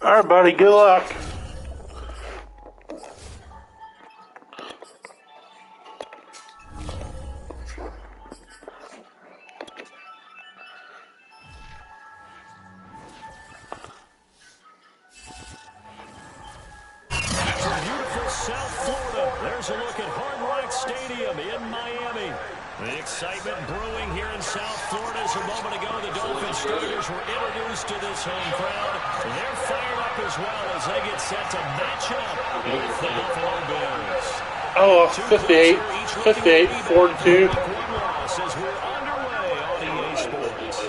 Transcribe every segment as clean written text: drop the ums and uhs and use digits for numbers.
All right, buddy. Good luck. Beautiful South Florida. There's a look at Hard Rock Stadium in Miami. The excitement brewing here in South Florida as a moment ago the Dolphins starters were introduced to this home crowd. They're fired up as well as they get set to match up with the Buffalo Bills. Oh, 58, 4-2. As we're underway on EA Sports.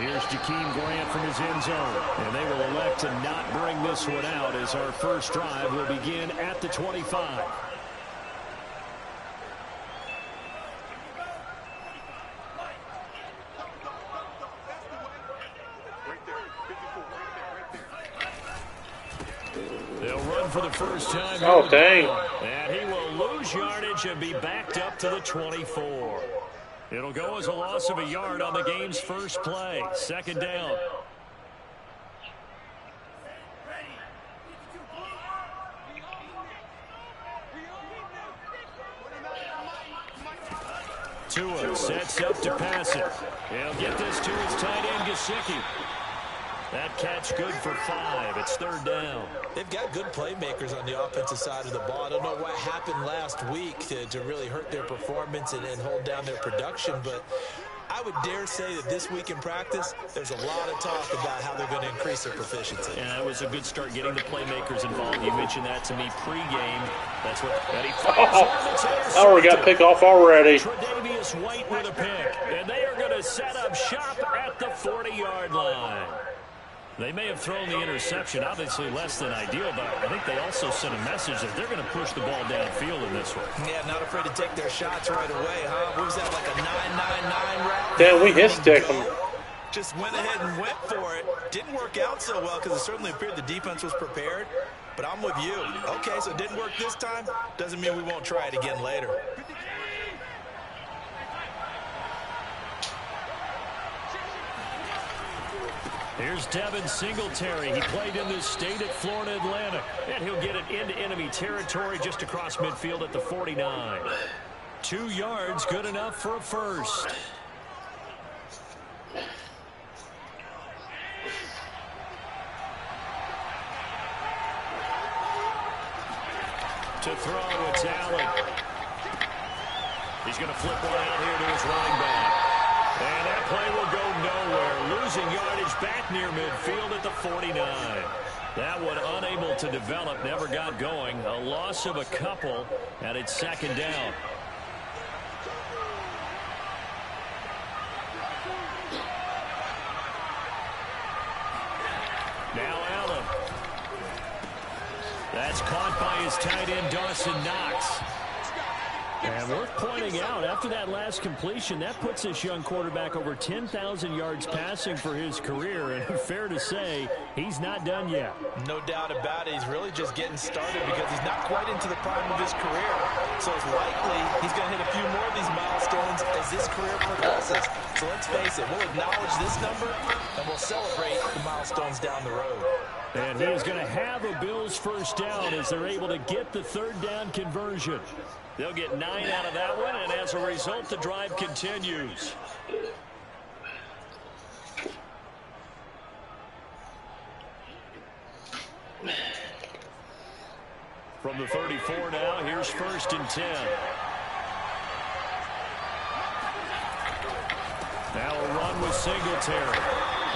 Here's Jakeem Grant from his end zone. And they will elect to not bring this one out as our first drive will begin at the 25. They'll run for the first time. Oh, dang. And he will lose yardage and be backed up to the 24. It'll go as a loss of a yard on the game's first play. Second down. Tua sets up to pass it. He'll get this to his tight end, Gesicki. That catch good for 5. It's third down. They've got good playmakers on the offensive side of the ball. I don't know what happened last week to really hurt their performance and hold down their production, but I would dare say that this week in practice, there's a lot of talk about how they're going to increase their proficiency. Yeah, that was a good start getting the playmakers involved. You mentioned that to me pregame. That's what Eddie Oh, we got pick off already. Tre'Davious White with a pick, and they are going to set up shop at the 40-yard line. They may have thrown the interception, obviously less than ideal, but I think they also sent a message that they're going to push the ball downfield in this one. Yeah, not afraid to take their shots right away, huh? What was that, like a 9-9-9 route? Damn, we hit-stick them. Just went ahead and went for it. Didn't work out so well because it certainly appeared the defense was prepared, but I'm with you. Okay, so it didn't work this time. Doesn't mean we won't try it again later. Here's Devin Singletary. He played in this state at Florida Atlantic. And he'll get it into enemy territory just across midfield at the 49. 2 yards, good enough for a first. To throw, it's Allen. He's going to flip one out here to his running back. And that play will go nowhere. Losing yardage back near midfield at the 49. That one unable to develop, never got going. A loss of a couple, and it's second down. Now Allen. That's caught by his tight end, Dawson Knox. And worth pointing out, after that last completion, that puts this young quarterback over 10,000 yards passing for his career. And fair to say, he's not done yet. No doubt about it. He's really just getting started because he's not quite into the prime of his career. So it's likely he's going to hit a few more of these milestones as this career progresses. So let's face it, we'll acknowledge this number and we'll celebrate the milestones down the road. And he is going to have a Bills first down as they're able to get the third down conversion. They'll get 9 out of that one, and as a result, the drive continues. From the 34 now, here's 1st and 10. Now a run with Singletary.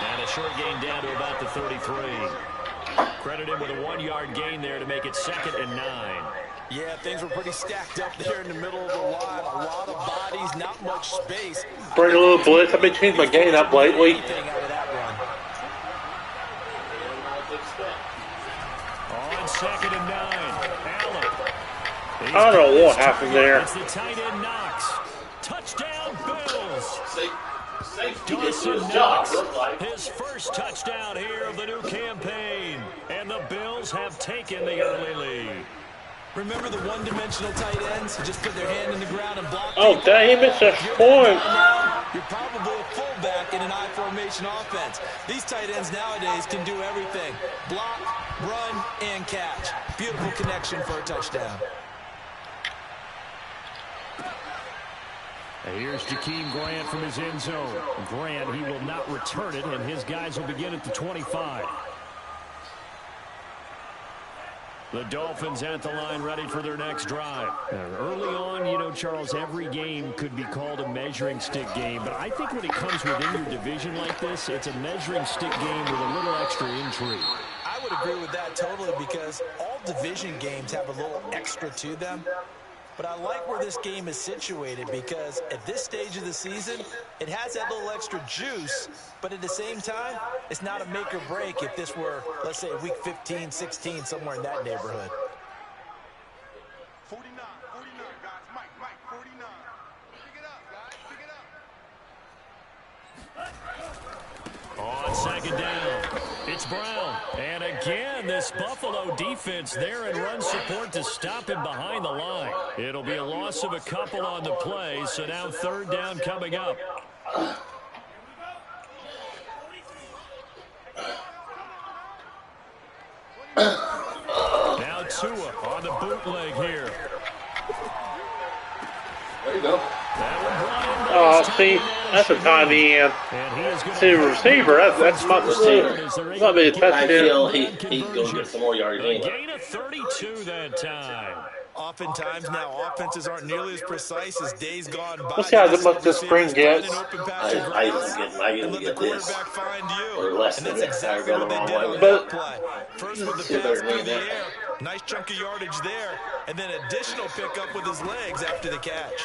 And a short gain down to about the 33. Credit him with a 1-yard gain there to make it 2nd and 9. Yeah, things were pretty stacked up there in the middle of the line. A lot of bodies, not much space. Bring a little blitz. I've been changing my gain up lately. On 2nd and 9, Allen. I don't know what happened there. It's the tight end Knox. Touchdown, Bills. Dawson Knox, his first touchdown here of the new campaign. And the Bills have taken the early lead. Remember the one-dimensional tight ends who just put their hand in the ground and block? Oh, dang, he missed a point. You're probably a fullback, in an I formation offense. These tight ends nowadays can do everything. Block, run, and catch. Beautiful connection for a touchdown. And here's Jakeem Grant from his end zone. Grant, he will not return it, and his guys will begin at the 25. The Dolphins at the line ready for their next drive. Early on, you know, Charles, every game could be called a measuring stick game. But I think when it comes within your division like this, it's a measuring stick game with a little extra intrigue. I would agree with that totally because all division games have a little extra to them. But I like where this game is situated because at this stage of the season, it has that little extra juice, but at the same time, it's not a make or break if this were, let's say, week 15, 16, somewhere in that neighborhood. 49, guys. Mike, 49. Pick it up, guys. Pick it up. On second down, it's Brown. And again, this Buffalo defense there in run support to stop him behind the line. It'll be a loss of a couple on the play, so now third down coming up. Now Tua on the bootleg here. There you go. See, that's a tiny end. See, receiver, that's not be a touchdown. I feel he's going to get some more yards A anyway. gain of 32 that time. Oftentimes now, offenses aren't nearly as precise as days gone by. We'll see how much this spring gets. I even get this. Or less than this. I go the wrong way. But First with the pass through the air. Nice chunk of yardage there. And then additional pickup with his legs after the catch.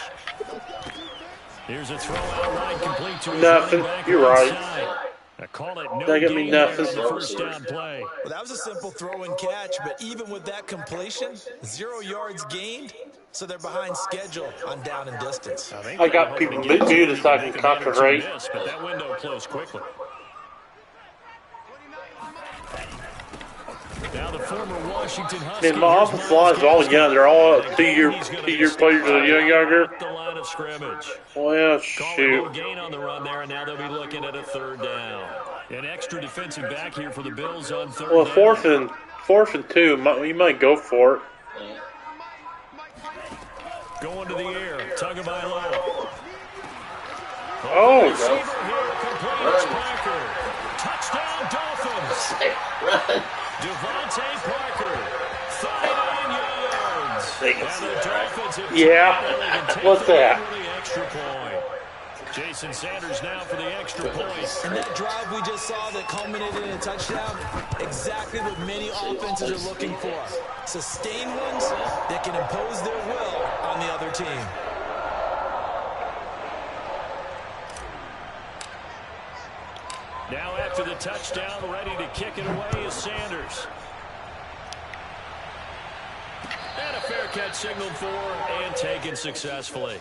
Here's a throw out line complete to his nothing. running back You're right. inside. I call it no That give me gain there nothing. on the first down play. Well, that was a simple throw and catch, but even with that completion, 0 yards gained, so they're behind schedule on down and distance. I got people muted so I can concentrate. But that window closed quickly. Now the former Washington Husky. My offensive line is all young. They're all two-year players or younger. The line of scrimmage. Well, Call shoot. a gain on the run there, and now they'll be looking at a third down. An extra defensive back here for the Bills on third Well, down. fourth and two, you might go for it. Going to the air, Tagovailoa. Oh, Receiver here, completes Parker. Touchdown, Dolphins. Run. Devontae Parker, 39 yards. And the Dolphins have yeah. What's that? the extra point. Jason Sanders now for the extra point. And that drive we just saw that culminated in a touchdown, exactly what many offenses are looking for. Sustained ones that can impose their will on the other team. Now after the touchdown, ready to kick it away is Sanders. And a fair catch signaled for and taken successfully.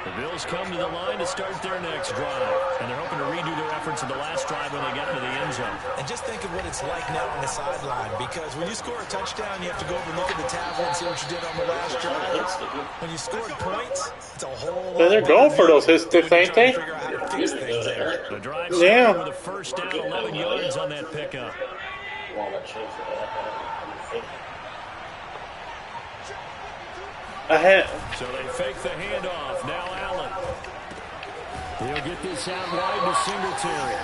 The Bills come to the line to start their next drive. And they're hoping to redo their efforts in the last drive when they got into the end zone. And just think of what it's like now on the sideline, because when you score a touchdown, you have to go over and look at the tablet and see what you did on the last drive. When you scored points, it's a whole lot. They're going for those hits, ain't they? Figure out how to fix things there. The drive Yeah. started with a first down, 11 yards on that pickup. So they fake the handoff. Now Allen. He'll get this out wide to Singletary.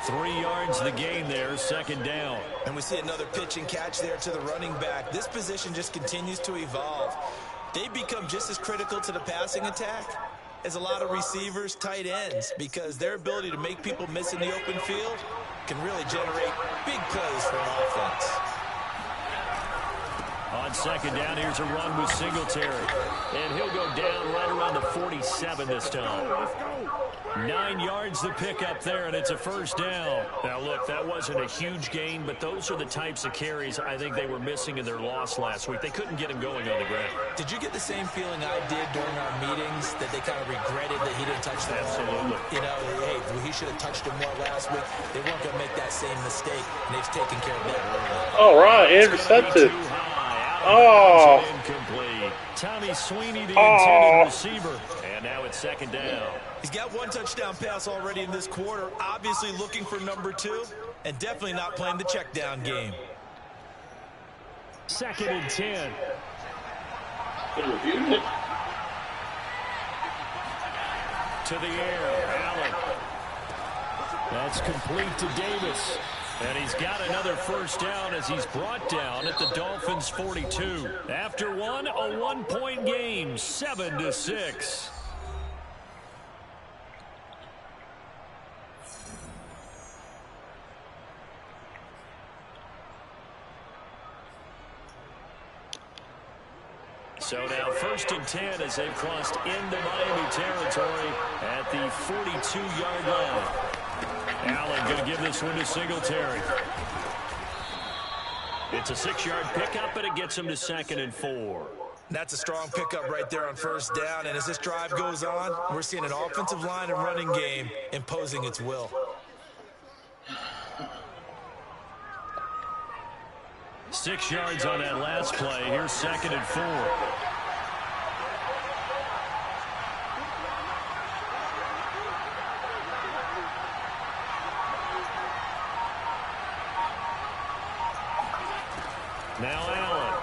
3 yards the gain there, second down. And we see another pitch and catch there to the running back. This position just continues to evolve. They become just as critical to the passing attack as a lot of receivers, tight ends, because their ability to make people miss in the open field can really generate big plays for an offense. On second down, here's a run with Singletary. And he'll go down right around the 47 this time. 9 yards to pick up there, and it's a first down. Now, look, that wasn't a huge gain, but those are the types of carries I think they were missing in their loss last week. They couldn't get him going on the ground. Did you get the same feeling I did during our meetings, that they kind of regretted that he didn't touch the ball? Absolutely. You know, hey, he should have touched him more last week. They weren't going to make that same mistake, and they've taken care of that early. All right, intercepted. Too high. Oh. Incomplete. Tommy Sweeney, the intended receiver. And now it's second down. He's got one touchdown pass already in this quarter. Obviously looking for number 2. And definitely not playing the check down game. Second and 10. Good review. To the air, Allen. That's complete to Davis. And he's got another first down as he's brought down at the Dolphins' 42. After one, a 1-point game, 7-6. So now first and 10 as they've crossed into Miami territory at the 42-yard line. Allen going to give this one to Singletary. It's a 6-yard pickup, and it gets him to 2nd and 4. That's a strong pickup right there on first down. And as this drive goes on, we're seeing an offensive line and running game imposing its will. Six yards on that last play. Here's 2nd and 4. Now Allen.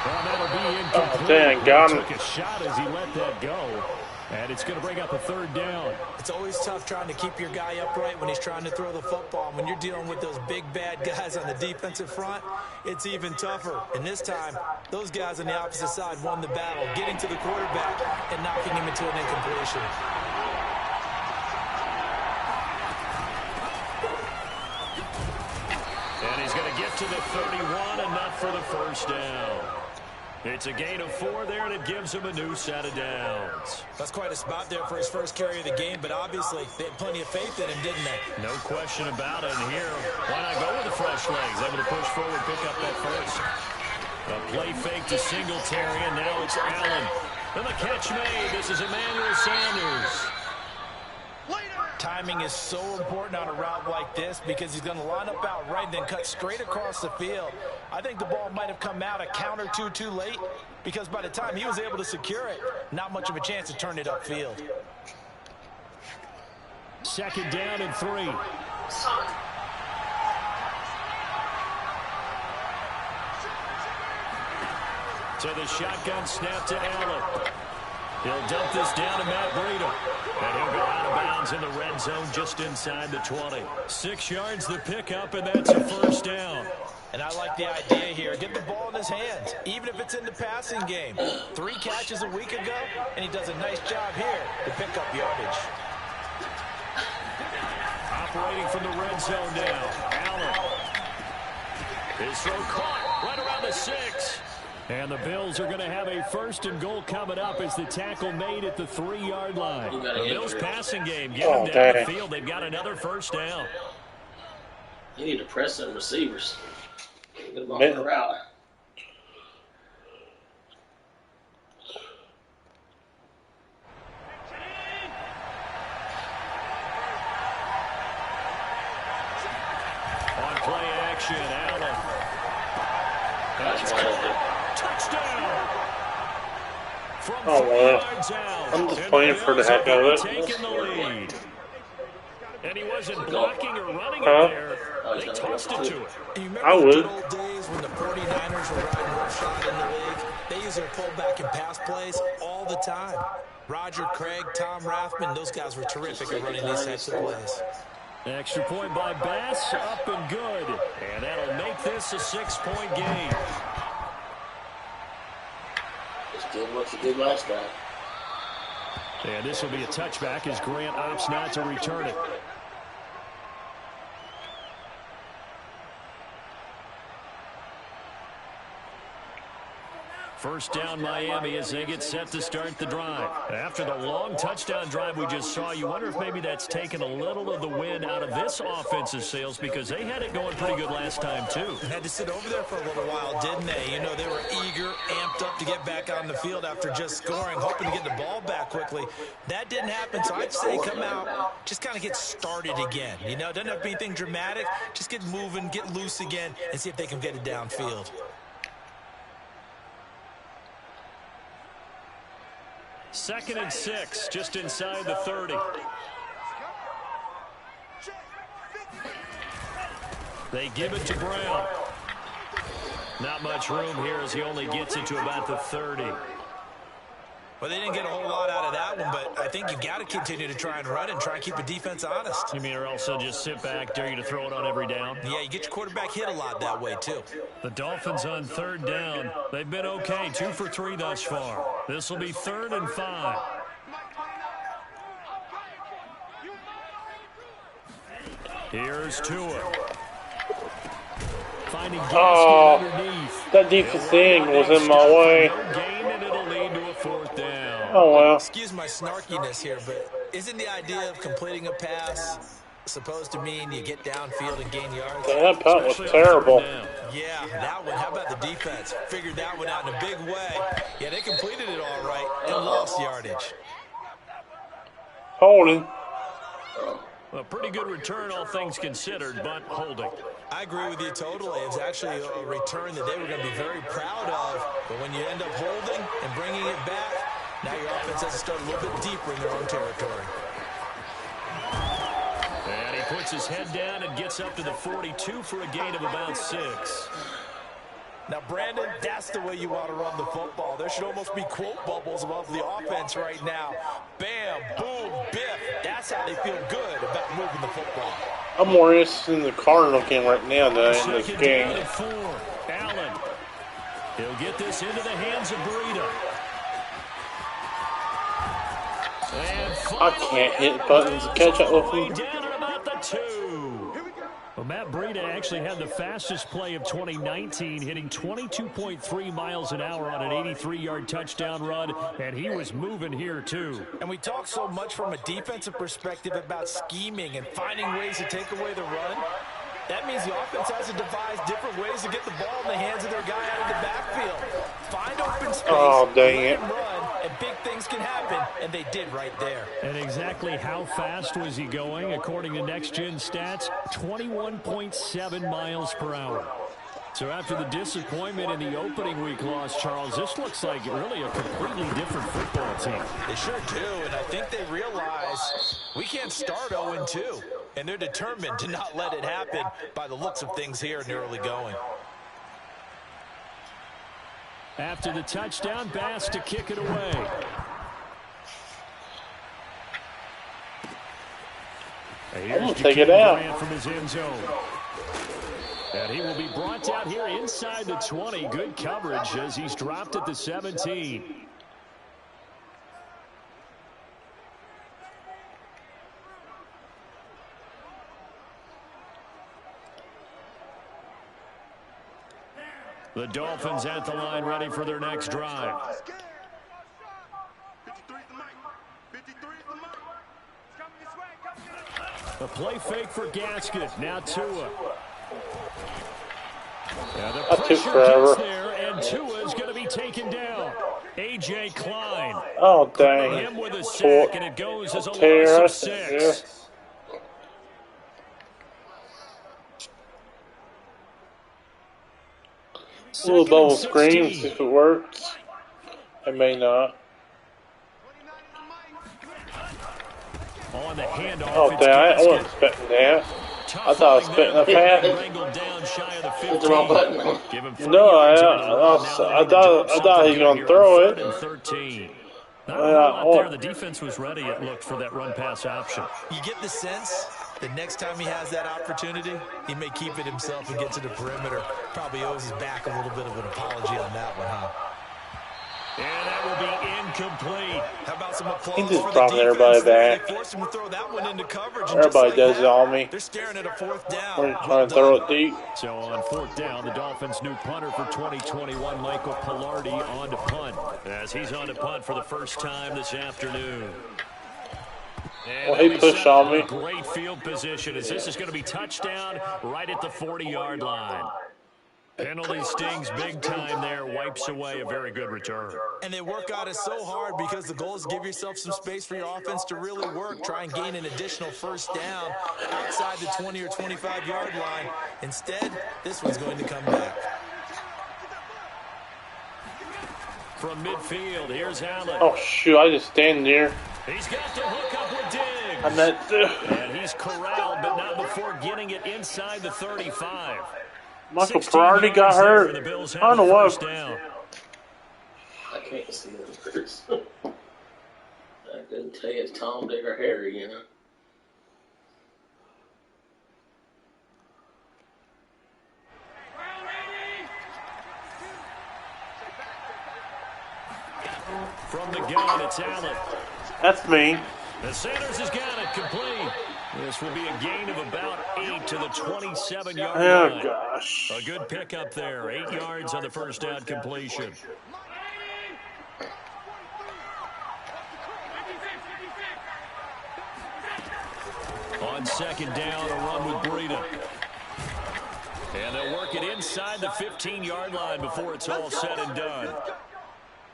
Well, that'll be incomplete. Dang, got him. Took a shot as he let that go. And it's going to bring up a 3rd down. It's always tough trying to keep your guy upright when he's trying to throw the football. When you're dealing with those big, bad guys on the defensive front, it's even tougher. And this time, those guys on the opposite side won the battle, getting to the quarterback and knocking him into an incompletion. And he's going to get to the 31, enough for the first down. It's a gain of 4 there, and it gives him a new set of downs. That's quite a spot there for his first carry of the game, but obviously they had plenty of faith in him, didn't they? No question about it. And here, why not go with the fresh legs? Able to push forward, pick up that first. A play fake to Singletary, and now it's Allen. And the catch made. This is Emmanuel Sanders. Timing is so important on a route like this because he's going to line up out right and then cut straight across the field. I think the ball might have come out a count or two too late because by the time he was able to secure it, not much of a chance to turn it upfield. 2nd down and 3. To the shotgun snap to Allen. He'll dump this down to Matt Breida. And he'll go out of bounds in the red zone just inside the 20. 6 yards the pickup, and that's a first down. And I like the idea here. Get the ball in his hands, even if it's in the passing game. 3 catches a week ago, and he does a nice job here to pick up yardage. Operating from the red zone now. Allen. His throw caught right around the 6. And the Bills are going to have a 1st and goal coming up as the tackle made at the 3-yard line. The Bills passing game, get them down the field. They've got another first down. You need to press them receivers. Get them off the route. On play action, Allen. That's why Touchdown! From Oh, 3 wow. yards out. I'm just playing for the heck of it. Taking the lead. And he wasn't blocking or running it there. They tossed it to him. You remember I would. the good old days when the 49ers were riding roughshod in the league? They used their pullback and pass plays all the time. Roger Craig, Tom Rathman, those guys were terrific at running these types of plays. Extra point by Bass, up and good. And that'll make this a 6-point game. just did what you did last time. And this will be a touchback as Grant opts not to return it. First down Miami as they get set to start the drive. After the long touchdown drive we just saw, you wonder if maybe that's taken a little of the wind out of this offensive sails because they had it going pretty good last time too. They had to sit over there for a little while, didn't they? You know, they were eager, amped up to get back on the field after just scoring, hoping to get the ball back quickly. That didn't happen, so I'd say come out, just kind of get started again. You know, doesn't have to be anything dramatic. Just get moving, get loose again, and see if they can get it downfield. Second and 6, just inside the 30. They give it to Brown. Not much room here as he only gets it to about the 30. Well, they didn't get a whole lot out of that one, but I think you've got to continue to try and run and try and keep the defense honest. You mean or else they'll just sit back, dare you to throw it on every down? Yeah, you get your quarterback hit a lot that way, too. The Dolphins on third down. They've been okay, 2 for 3 thus far. This will be 3rd and 5. Here's Tua. Finding Gaskin underneath. That defensive end was in my way. No gain, and it'll lead to a 4th down. Oh, well. Excuse my snarkiness here, but isn't the idea of completing a pass supposed to mean you get downfield and gain yards? That punt was terrible. Yeah, that one. How about the defense? Figured that one out in a big way. Yeah, they completed it all right and lost yardage. Holding. A pretty good return, all things considered, but holding. I agree with you totally. It was actually a return that they were going to be very proud of. But when you end up holding and bringing it back, now your offense has to start a little bit deeper in their own territory. And he puts his head down and gets up to the 42 for a gain of about 6. Now, Brandon, that's the way you want to run the football. There should almost be quote bubbles above the offense right now. Bam, boom, biff. That's how they feel good about moving the football. I'm more interested in the Cardinal game right now than in this game. Allen. He'll get this into the hands of Breida. I can't hit buttons to catch up with him. Down at about the 2. Well, Matt Breida actually had the fastest play of 2019, hitting 22.3 miles an hour on an 83-yard touchdown run, and he was moving here too. And we talk so much from a defensive perspective about scheming and finding ways to take away the run. That means the offense has to devise different ways to get the ball in the hands of their guy out of the backfield. Find open space, run, and big things can happen, and they did right there. And exactly how fast was he going? According to Next Gen Stats, 21.7 miles per hour. So after the disappointment in the opening week loss, Charles, this looks like really a completely different football team. They sure do, and I think they realize we can't start 0-2, and they're determined to not let it happen by the looks of things here in the early going. After the touchdown, Bass to kick it away. I'm going to take it out. From his end zone. And he will be brought down here inside the 20. Good coverage as he's dropped at the 17. The Dolphins at the line ready for their next drive. A play fake for Gaskin. Now Tua. Now the pressure gets there, and Tua is going to be taken down. A.J. Klein. Oh, dang. Him with a sack, and it goes as a loss of 6. Yeah. Little bubble screams if it works. It may not. On the handoff, oh, dang. I wasn't expecting that. I thought I was expecting a pass. Hit the wrong button. No, I thought he was going to throw it. 13. There, the defense was ready, it looked, for that run-pass option. You get the sense that next time he has that opportunity, he may keep it himself and get to the perimeter. Probably owes his back a little bit of an apology on that one, huh? And that will be incomplete. How about some applause He just for the dropping defense everybody there? back. They forced him to throw that one into coverage. Everybody does it on me. They're staring at a fourth down. We're trying to throw it deep. So on fourth down, the Dolphins' new punter for 2021, Michael Pilardi, on to punt. As he's on to punt for the first time this afternoon. And Well, he pushed on me. Great field position as this is going to be touchdown right at the 40-yard line. Penalty stings big time there, wipes away a very good return. And they work on it so hard because the goal is give yourself some space for your offense to really work, try and gain an additional first down outside the 20 or 25-yard line. Instead, this one's going to come back. From midfield, here's Allen. Oh, shoot, I just stand there. He's got the hook up with Diggs. I'm not, And he's corralled, but not before getting it inside the 35. Michael Pilardi got hurt. I don't know what. I can't see numbers. I couldn't tell you it's Tom, Dick, or Harry, you know. From the gun, it's Allen. That's me. The Sanders has got it complete. This will be a gain of about 8 to the 27-yard line. Oh, gosh. A good pickup there. 8 yards on the first down completion. On second down, a run with Breida. And they'll work it inside the 15-yard line before it's all said and done.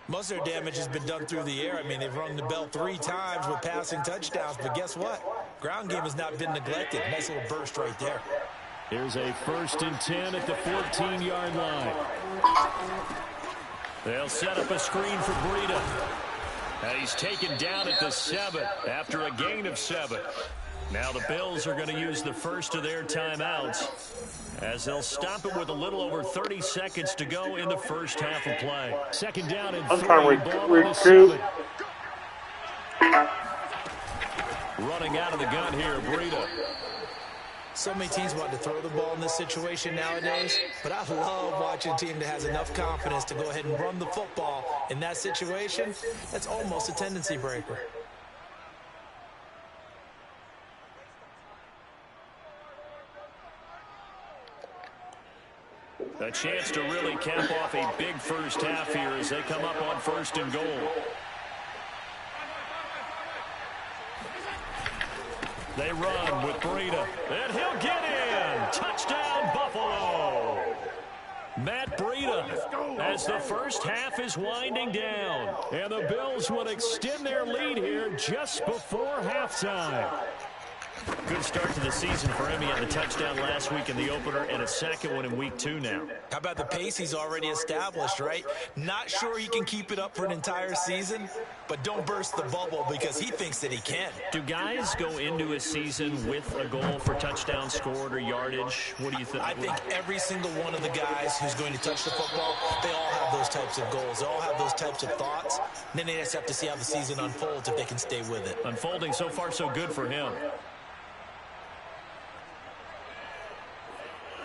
Most of their damage has been done through the air. I mean, they've rung the bell 3 times with passing touchdowns, but guess what? Ground game has not been neglected. Nice little burst right there. Here's a 1st and 10 at the 14-yard line. They'll set up a screen for Breida. And he's taken down at the 7 after a gain of 7. Now the Bills are going to use the first of their timeouts as they'll stop it with a little over 30 seconds to go in the first half of play. Second down and 3. I'm trying to recruit. Running out of the gun here, Breida. So many teams want to throw the ball in this situation nowadays, but I love watching a team that has enough confidence to go ahead and run the football. In that situation, that's almost a tendency breaker. A chance to really cap off a big first half here as they come up on 1st and goal. They run with Breida, and he'll get in. Touchdown, Buffalo. Matt Breida as the first half is winding down. And the Bills would extend their lead here just before halftime. Good start to the season for him. He had the touchdown last week in the opener and a second one in week 2 now. How about the pace he's already established, right? Not sure he can keep it up for an entire season, but don't burst the bubble because he thinks that he can. Do guys go into a season with a goal for touchdown scored or yardage? What do you think? I think every single one of the guys who's going to touch the football, they all have those types of goals. They all have those types of thoughts. And then they just have to see how the season unfolds if they can stay with it. Unfolding so far so good for him.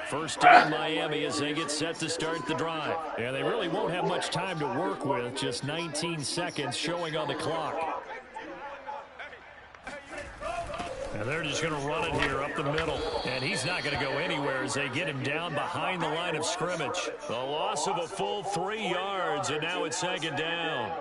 First down Miami as they get set to start the drive. And they really won't have much time to work with. Just 19 seconds showing on the clock. And they're just going to run it here up the middle. And he's not going to go anywhere as they get him down behind the line of scrimmage. The loss of a full 3 yards, and now it's second down.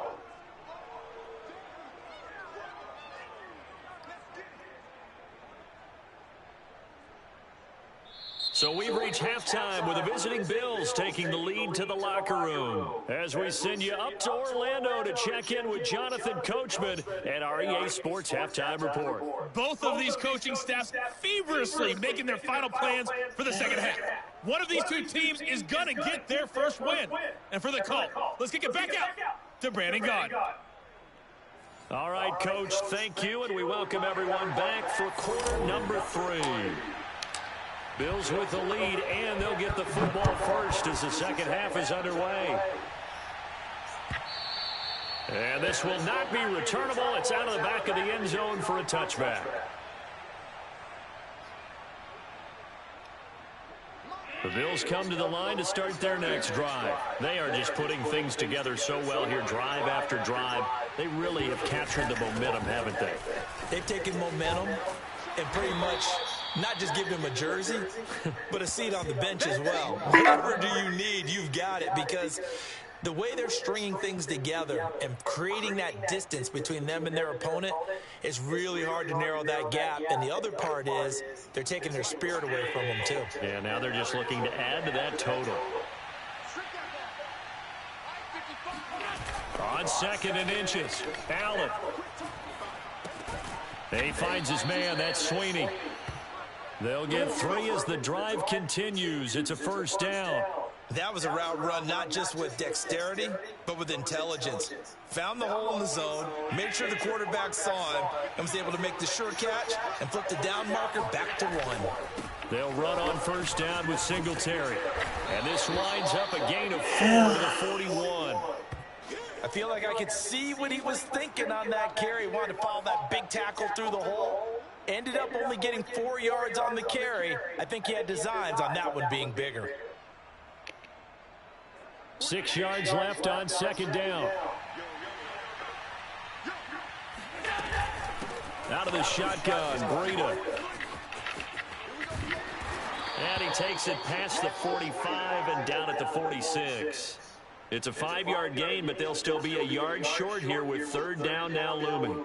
So we've reached halftime with the visiting Bills taking the lead to the locker room. As we send you up to Orlando to check in with Jonathan Coachman and our EA Sports Halftime Report. Both of these coaching staffs feverishly making their final plans for the second half. One of these two teams is going to get their first win. And for the call, let's kick it back out to Brandon Gaudin. All right, Coach, thank you, and we welcome everyone back for quarter number 3. Bills with the lead, and they'll get the football first as the second half is underway. And this will not be returnable. It's out of the back of the end zone for a touchback. The Bills come to the line to start their next drive. They are just putting things together so well here, drive after drive. They really have captured the momentum, haven't they? They've taken momentum and pretty much not just given him a jersey, but a seat on the bench as well. Whatever do you need, you've got it, because the way they're stringing things together and creating that distance between them and their opponent is really hard to narrow that gap. And the other part is they're taking their spirit away from them, too. Yeah, now they're just looking to add to that total. On 2nd and inches, Allen. He finds his man, that's Sweeney. They'll get 3 as the drive continues. It's a first down. That was a route run not just with dexterity, but with intelligence. Found the hole in the zone, made sure the quarterback saw him, and was able to make the sure catch and flip the down marker back to 1. They'll run on first down with Singletary. And this winds up a gain of 4 to the 41. I feel like I could see what he was thinking on that carry. Wanted to follow that big tackle through the hole. Ended up only getting 4 yards on the carry. I think he had designs on that one being bigger. 6 yards left on 2nd down. Out of the shotgun, Breida. And he takes it past the 45 and down at the 46. It's a 5-yard gain, but they'll still be a yard short here with 3rd down now looming.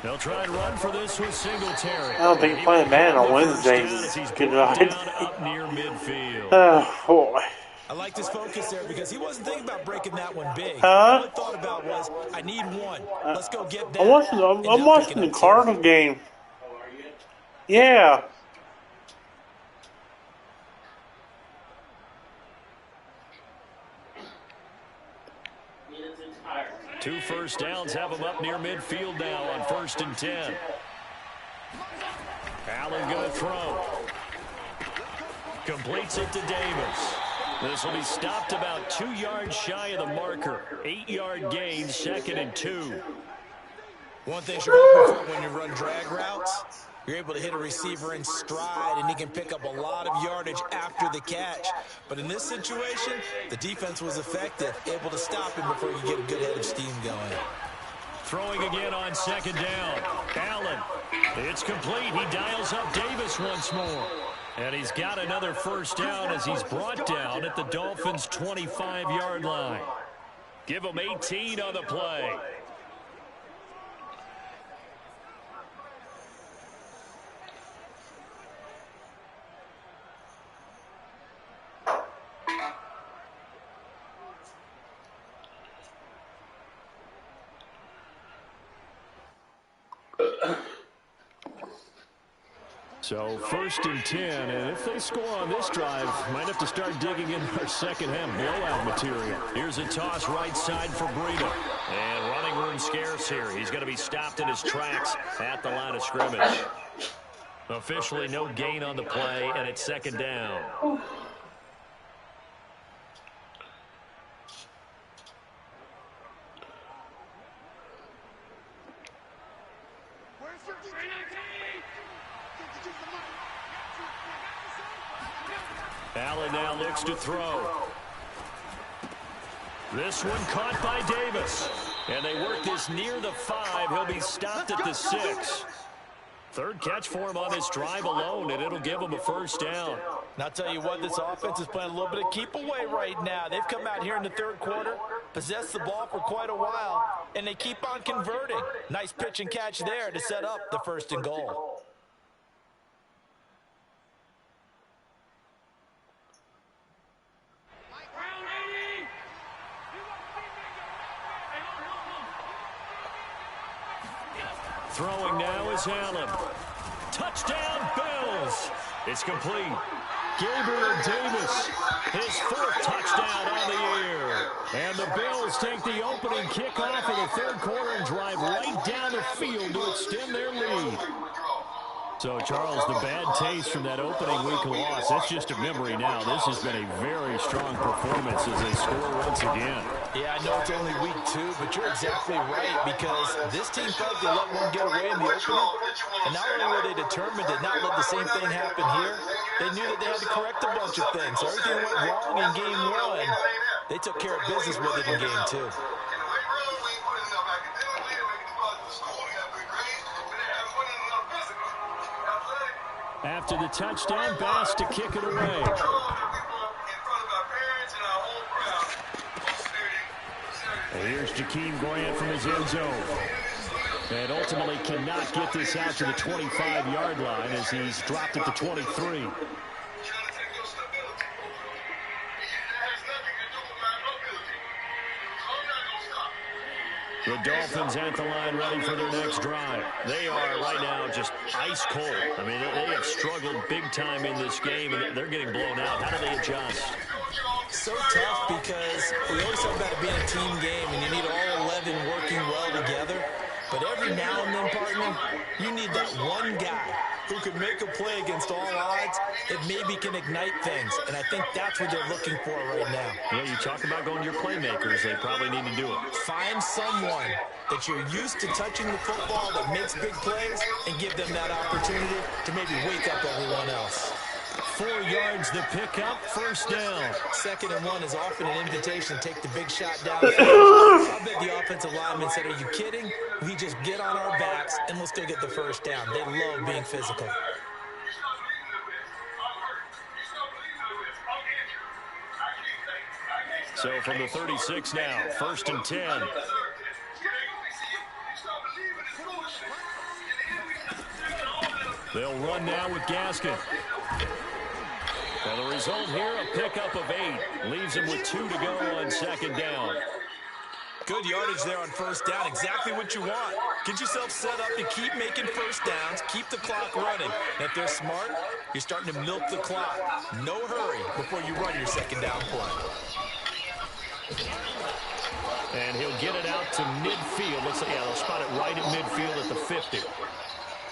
They'll try and run for this with Singletary. I don't think playing man on Wednesdays is good right. Up near midfield. Oh, boy. I like his focus there because he wasn't thinking about breaking that one big. Huh? All he thought about was, I need one. Let's go get that. I'm watching the Cardinal game. Yeah. Two first downs have them up near midfield now on 1st and 10. Allen going to throw. Completes it to Davis. This will be stopped about 2 yards shy of the marker. 8-yard gain, 2nd and 2. One thing you're hoping for when you run drag routes, you're able to hit a receiver in stride, and he can pick up a lot of yardage after the catch. But in this situation, the defense was effective, able to stop him before you get a good head of steam going. Throwing again on 2nd down. Allen. It's complete. He dials up Davis once more. And he's got another first down as he's brought down at the Dolphins' 25-yard line. Give him 18 on the play. So 1st and 10, and if they score on this drive, might have to start digging in our second half blowout material. Here's a toss right side for Breida. And running room scarce here. He's going to be stopped in his tracks at the line of scrimmage. Officially no gain on the play, and it's 2nd down. Allen now looks to throw. This one caught by Davis. And they work this near the 5. He'll be stopped at the 6. 3rd catch for him on this drive alone, and it'll give him a first down. And I'll tell you what, this offense is playing a little bit of keep away right now. They've come out here in the 3rd quarter, possessed the ball for quite a while, and they keep on converting. Nice pitch and catch there to set up the 1st and goal. Throwing now is Allen. Touchdown, Bills. It's complete. Gabriel Davis, his 4th touchdown on the year. And the Bills take the opening kickoff of the 3rd quarter and drive right down the field to extend their lead. So, Charles, the bad taste from that opening week loss, that's just a memory now. This has been a very strong performance as they score once again. Yeah, I know it's only week 2, but you're exactly right because this team felt they let one get away in the opener. And not only were they determined to not let the same thing happen here, they knew that they had to correct a bunch of things. So everything went wrong in game 1. They took care of business with it in game 2. After the touchdown, Bass to kick it away. And here's Jakeem Grant from his end zone. And ultimately cannot get this out to the 25-yard line as he's dropped at the 23. The Dolphins at the line ready for their next drive. They are right now just ice cold. I mean, they have struggled big time in this game, and they're getting blown out. How do they adjust? So tough because we always talk about it being a team game, and you need all 11 working well together. But every now and then, partner, you need that one guy who can make a play against all odds that maybe can ignite things. And I think that's what they're looking for right now. Yeah, you talk about going to your playmakers. They probably need to do it. Find someone that you're used to touching the football that makes big plays and give them that opportunity to maybe wake up everyone else. 4 yards the pickup, first down. 2nd and 1 is often an invitation to take the big shot downfield. I bet the offensive lineman said, are you kidding? We just get on our backs and let's go get the first down. They love being physical. So from the 36 now, 1st and 10. They'll run now with Gaskin. Well, the result here, a pickup of 8. Leaves him with 2 to go on 2nd down. Good yardage there on 1st down. Exactly what you want. Get yourself set up to keep making first downs, keep the clock running. And if they're smart, you're starting to milk the clock. No hurry before you run your 2nd down play. And he'll get it out to midfield. Looks like, yeah, they'll spot it right at midfield at the 50.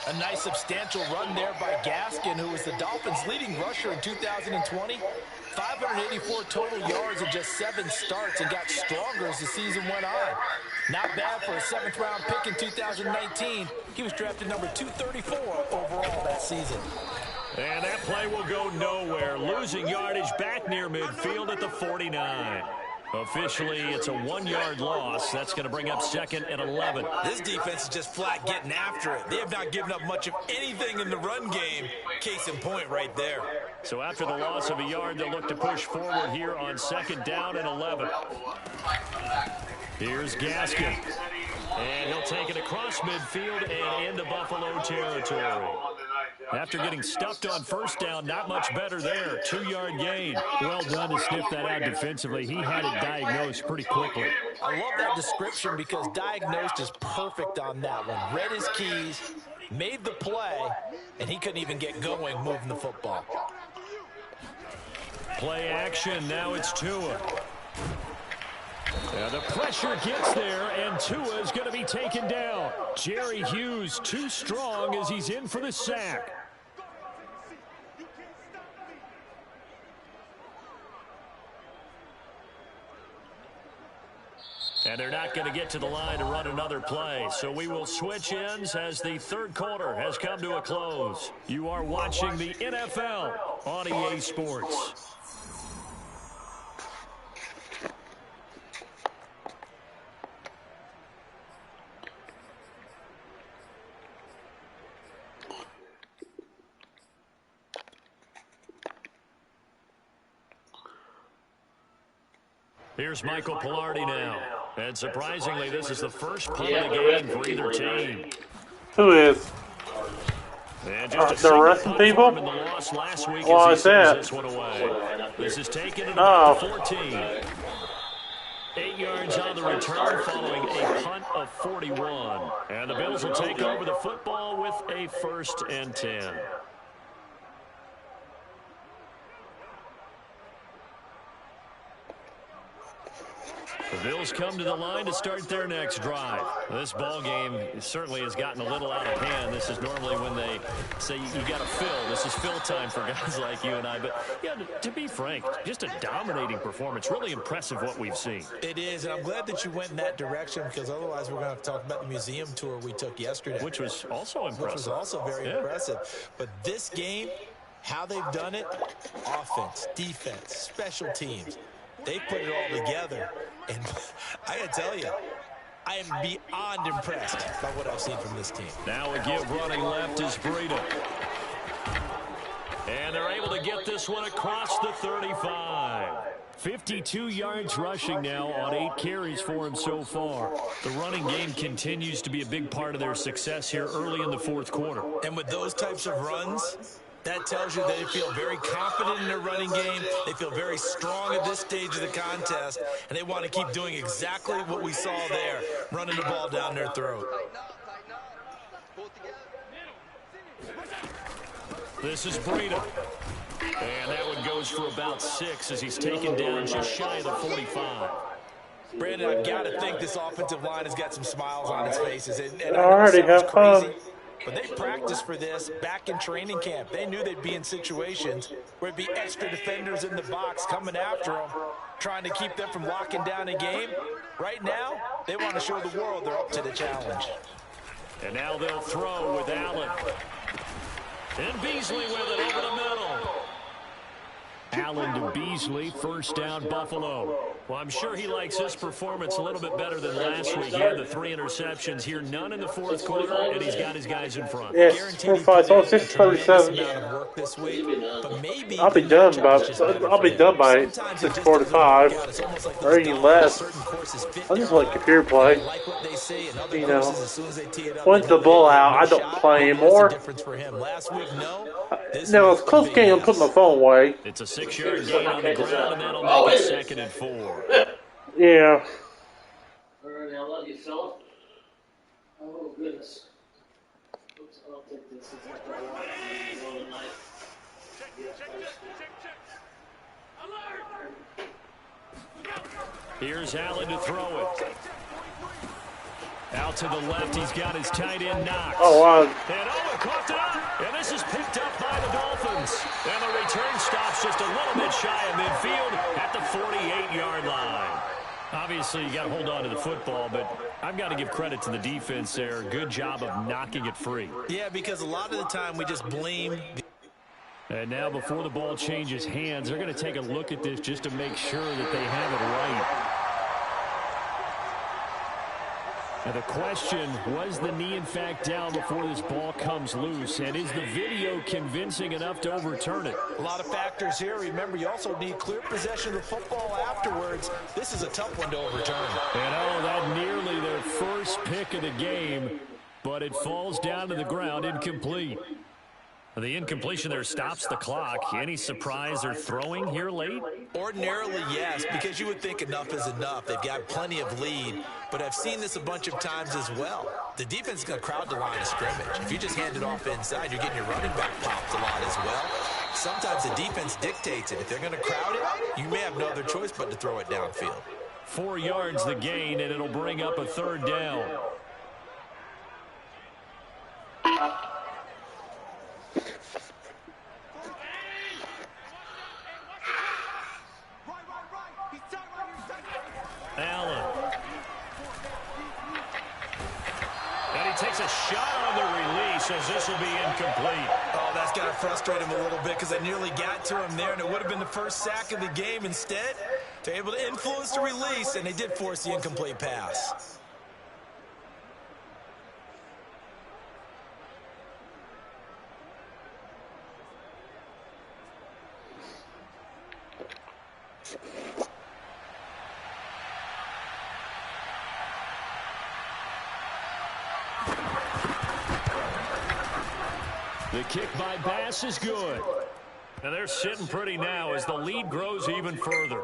A nice substantial run there by Gaskin, who was the Dolphins' leading rusher in 2020. 584 total yards in just 7 starts and got stronger as the season went on. Not bad for a 7th-round pick in 2019. He was drafted number 234 overall that season. And that play will go nowhere. Losing yardage back near midfield at the 49. Officially, it's a 1-yard loss. That's going to bring up 2nd and 11. This defense is just flat getting after it. They have not given up much of anything in the run game. Case in point right there. So after the loss of a yard, they'll look to push forward here on 2nd down and 11. Here's Gaskin. And he'll take it across midfield and into Buffalo territory. After getting stuffed on 1st down, not much better there. 2-yard gain. Well done to sniff that out defensively. He had it diagnosed pretty quickly. I love that description because diagnosed is perfect on that one. Read his keys, made the play, and he couldn't even get going moving the football. Play action. Now it's Tua. And the pressure gets there, and Tua is going to be taken down. Jerry Hughes too strong as he's in for the sack. And they're not going to get to the line to run another play. So we will switch ends as the 3rd quarter has come to a close. You are watching the NFL on EA Sports. Here's Michael Pilardi now. And surprisingly, this is the first punt of the game for either team. Who is? And just the arresting people? In the loss last week Why as is he sends that? this one away. This is taken at about 14. 8 yards on the return following a punt of 41. And the Bills will take over the football with a 1st and 10. The Bills come to the line to start their next drive. This ball game certainly has gotten a little out of hand. This is normally when they say you got to fill. This is fill time for guys like you and I. But yeah, to be frank, just a dominating performance. Really impressive what we've seen. It is, and I'm glad that you went in that direction because otherwise we're going to have to talk about the museum tour we took yesterday. Which was also impressive. Which was also very impressive. But this game, how they've done it, offense, defense, special teams, they put it all together. And I got to tell you, I am beyond impressed by what I've seen from this team. Now a give running left is Breida. And they're able to get this one across the 35. 52 yards rushing now on 8 carries for him so far. The running game continues to be a big part of their success here early in the fourth quarter. And with those types of runs, that tells you they feel very confident in their running game. They feel very strong at this stage of the contest, and they want to keep doing exactly what we saw there, running the ball down their throat. This is Breida. And that one goes for about 6 as he's taken down just shy of the 45. Brandon, I've got to think this offensive line has got some smiles on its faces. And I know already it sounds have fun. crazy, but they practiced for this back in training camp. They knew they'd be in situations where it'd be extra defenders in the box coming after them, trying to keep them from locking down a game. Right now, they want to show the world they're up to the challenge. And now they'll throw with Allen. And Beasley with it over the middle. Allen to Beasley, first down Buffalo. Well, I'm sure he likes this performance a little bit better than last week. He had the 3 interceptions here, none in the fourth quarter, and he's got his guys in front. Yes, 4-5, it's only 6:37. I'll be done by 6:45 or even less. I just like computer play. You know, once the ball out, I don't play anymore. No, it's a close game. I'm putting my phone away. It's a 6-yard gain on the ground, and that'll make it 2nd and 4. Yeah. All right, I love you, fella. Oh, goodness. Oops, I don't think this is what I want tonight. Here's Allen to throw it. Out to the left, he's got his tight end Knox. Oh, wow. And Owen coughed it up. And this is picked up by the Dolphins. And the return stops just a little bit shy of midfield at the 48-yard line. Obviously, you got to hold on to the football, but I've got to give credit to the defense there. Good job of knocking it free. Yeah, because a lot of the time we just blame. And now before the ball changes hands, they're going to take a look at this just to make sure that they have it right. Now the question, was the knee in fact down before this ball comes loose? And is the video convincing enough to overturn it? A lot of factors here. Remember, you also need clear possession of the football afterwards. This is a tough one to overturn. And oh, that nearly their first pick of the game, but it falls down to the ground incomplete. The incompletion there stops the clock. Any surprise they're throwing here late? Ordinarily, yes, because you would think enough is enough. They've got plenty of lead, but I've seen this a bunch of times as well. The defense is going to crowd the line of scrimmage. If you just hand it off inside, you're getting your running back popped a lot as well. Sometimes the defense dictates it. If they're going to crowd it, you may have no other choice but to throw it downfield. 4 yards the gain, and it'll bring up a 3rd down. Allen. And he takes a shot on the release as this will be incomplete. Oh, that's got to frustrate him a little bit because I nearly got to him there, and it would have been the first sack of the game. Instead, they're able to influence the release, and they did force the incomplete pass. The kick by Bass is good. And they're sitting pretty now as the lead grows even further.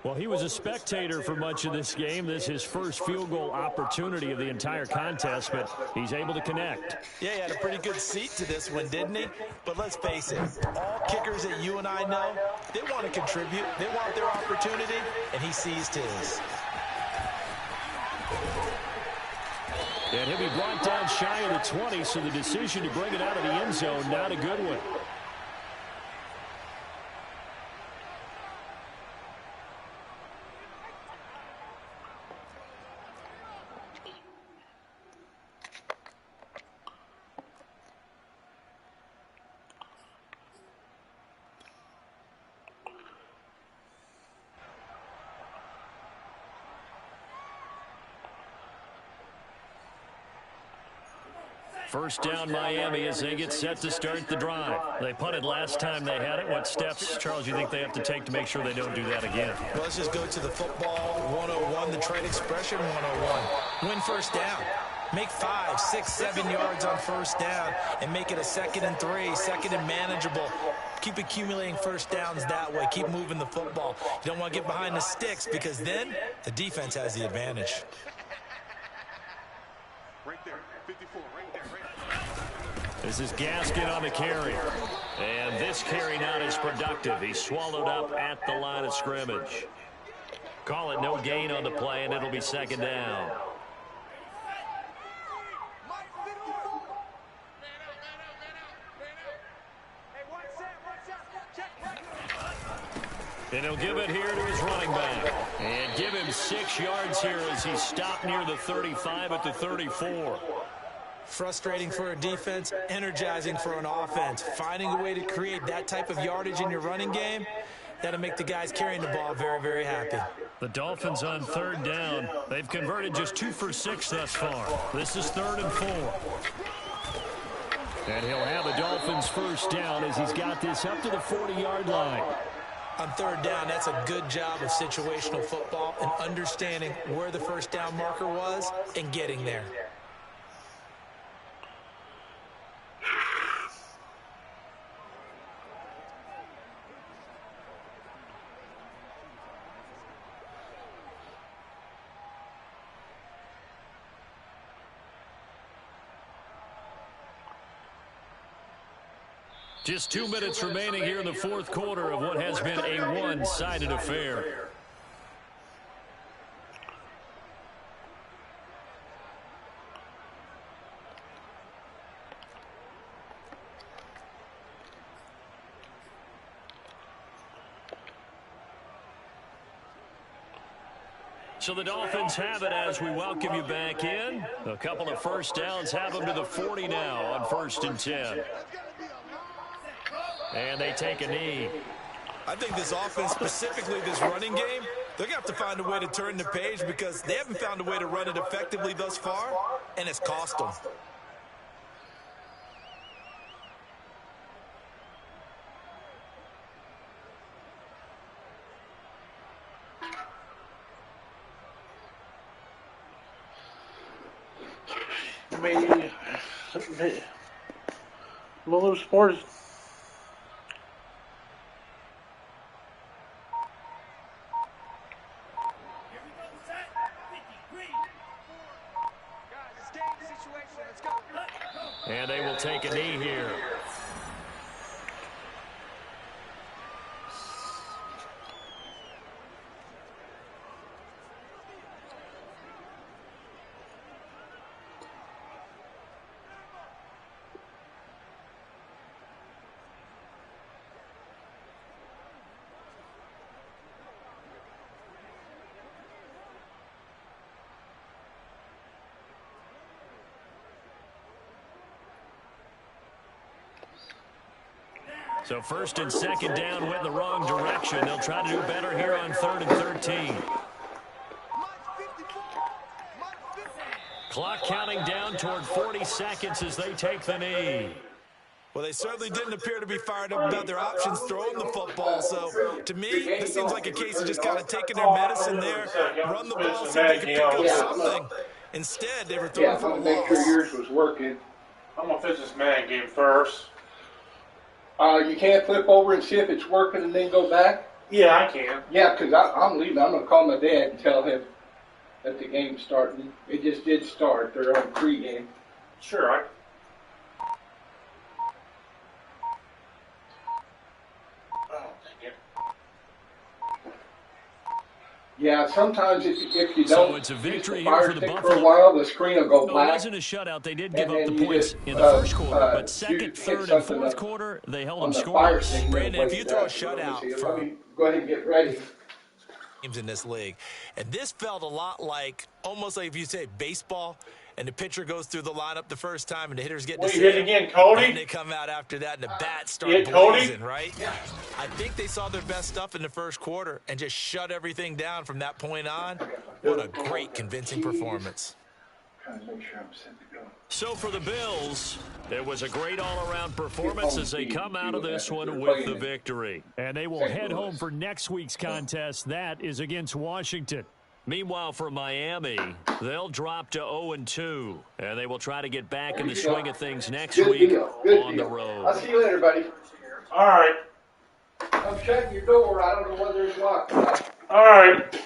Well, he was a spectator for much of this game. This is his first field goal opportunity of the entire contest, but he's able to connect. Yeah, he had a pretty good seat to this one, didn't he? But let's face it, all kickers that you and I know, they want to contribute. They want their opportunity, and he seized his. And he'll be brought down shy of the 20, so the decision to bring it out of the end zone, not a good one. First down, Miami, as they get set to start the drive. They punted last time they had it. What steps, Charles, you think they have to take to make sure they don't do that again? Well, let's just go to the football 101, the trade expression 101. Win first down. Make 5, 6, 7 yards on first down and make it a 2nd and 3, 2nd and manageable. Keep accumulating first downs that way. Keep moving the football. You don't want to get behind the sticks because then the defense has the advantage. Right there, 54, right there, right there. This is Gaskin on the carry. And this carry not as productive. He's swallowed up at the line of scrimmage. Call it no gain on the play, and it'll be 2nd down. And he'll give it here to his running back. And give him 6 yards here as he stopped near the 35 at the 34. Frustrating for a defense, energizing for an offense. Finding a way to create that type of yardage in your running game, that'll make the guys carrying the ball very, very happy. The Dolphins on 3rd down. They've converted just 2 for 6 thus far. This is 3rd and 4. And he'll have the Dolphins first down as he's got this up to the 40-yard line. On 3rd down, that's a good job of situational football and understanding where the first down marker was and getting there. Just 2 minutes remaining here in the 4th quarter of what has been a one-sided affair. So the Dolphins have it as we welcome you back in. A couple of first downs have them to the 40 now on 1st and 10. And they take a knee. I think this offense, specifically this running game, they're going to have to find a way to turn the page because they haven't found a way to run it effectively thus far, and it's cost them. Maybe Miller Sports. And they will take a knee here. So 1st and 2nd down went in the wrong direction. They'll try to do better here on 3rd and 13. Clock counting down toward 40 seconds as they take the knee. Well, they certainly didn't appear to be fired up about their options throwing the football. So, to me, this seems like a case of just kind of taking their medicine there, run the ball so they can pick up something. Instead, they were throwing for a loss. Make sure yours was working. I'm gonna finish this man game first. You can't flip over and see if it's working and then go back? Yeah, I can. Yeah, because I'm leaving. I'm going to call my dad and tell him that the game's starting. It just did start. They're on pregame. Sure, Yeah, Yeah, sometimes if you So don't it's a use victory the here fire for the stick for a Buffalo. while, the screen will go No, it black. wasn't a shutout. They did give And up the then you points just, in the first quarter, but you second, hit third, and something fourth quarter, they held on them the fire scoreless. stick. Brandon, if you throw a Let shutout me go ahead and get ready. teams in this league, and this felt a lot like, almost like if you say baseball, and the pitcher goes through the lineup the first time, and the hitters get to What, see you hit him, again, Cody? and they come out after that, and the bats start hit Cody? blazing, right? I think they saw their best stuff in the first quarter and just shut everything down from that point on. What a great, convincing performance. Trying to make sure I'm set to go. So for the Bills, it was a great all-around performance as they come out of this one with the victory. And they will head home for next week's contest. That is against Washington. Meanwhile, for Miami, they'll drop to 0-2, and they will try to get back in the swing of things next week on the road. I'll see you later, buddy. All right. I'm checking your door. I don't know whether it's locked or not. All right.